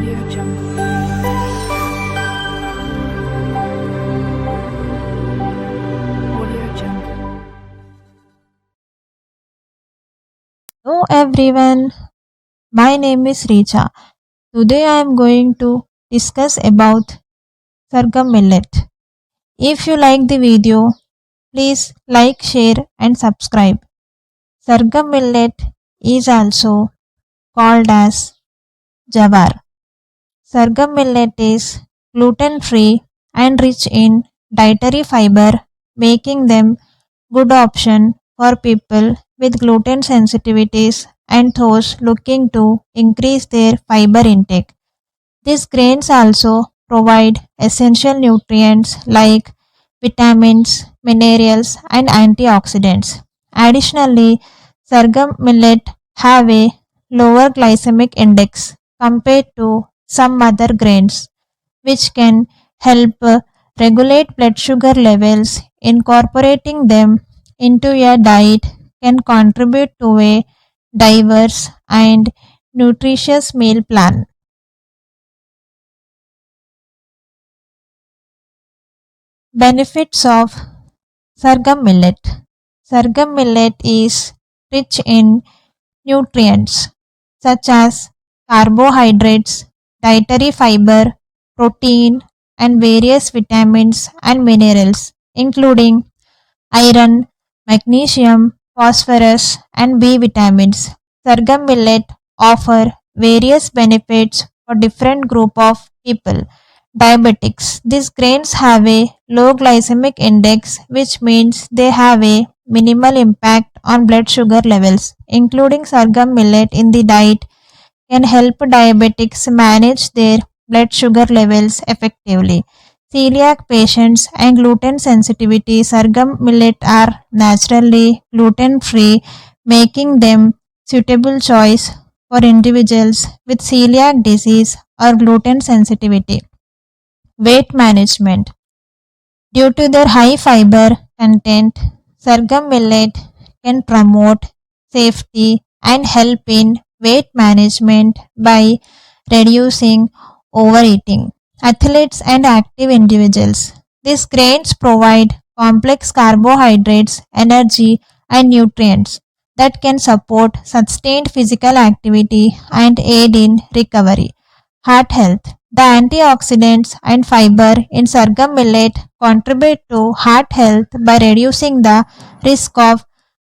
Audio Jungle. Audio Jungle. Hello everyone, my name is Richa. Today I am going to discuss about sorghum millet. If you like the video, please like, share and subscribe. Sorghum millet is also called as jawar. Sorghum millet is gluten-free and rich in dietary fiber, making them good option for people with gluten sensitivities and those looking to increase their fiber intake. These grains also provide essential nutrients like vitamins, minerals, and antioxidants. Additionally, sorghum millet have a lower glycemic index compared to some other grains, which can help regulate blood sugar levels. Incorporating them into your diet can contribute to a diverse and nutritious meal plan. Benefits of sorghum millet. Sorghum millet is rich in nutrients such as carbohydrates, dietary fiber, protein, and various vitamins and minerals, including iron, magnesium, phosphorus, and B vitamins. Sorghum millet offer various benefits for different group of people. Diabetics. These grains have a low glycemic index, which means they have a minimal impact on blood sugar levels. Including sorghum millet in the diet can help diabetics manage their blood sugar levels effectively. Celiac patients and gluten sensitivity sorghum millet are naturally gluten free, making them suitable choice for individuals with celiac disease or gluten sensitivity. Weight management. Due to their high fiber content, sorghum millet can promote safety and help in weight management by reducing overeating. Athletes and active individuals. These grains provide complex carbohydrates, energy, and nutrients that can support sustained physical activity and aid in recovery. Heart health. The antioxidants and fiber in sorghum millet contribute to heart health by reducing the risk of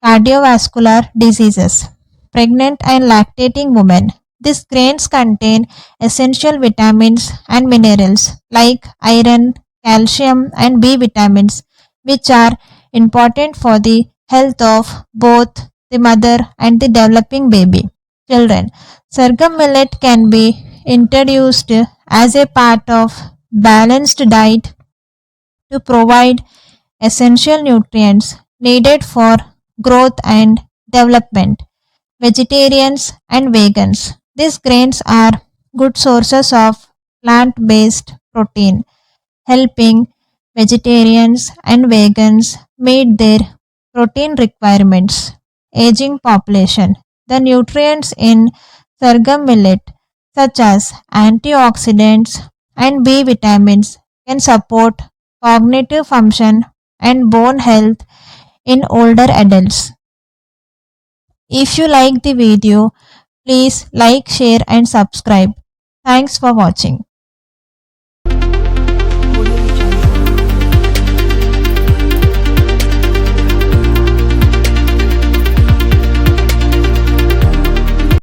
cardiovascular diseases. Pregnant and lactating women. These grains contain essential vitamins and minerals like iron, calcium, and B vitamins, which are important for the health of both the mother and the developing baby. Children. Sorghum millet can be introduced as a part of balanced diet to provide essential nutrients needed for growth and development. Vegetarians and vegans. These grains are good sources of plant based protein, helping vegetarians and vegans meet their protein requirements. Aging population. The nutrients in sorghum millet, such as antioxidants and B vitamins, can support cognitive function and bone health in older adults. If you like the video, please like, share, and subscribe. Thanks for watching.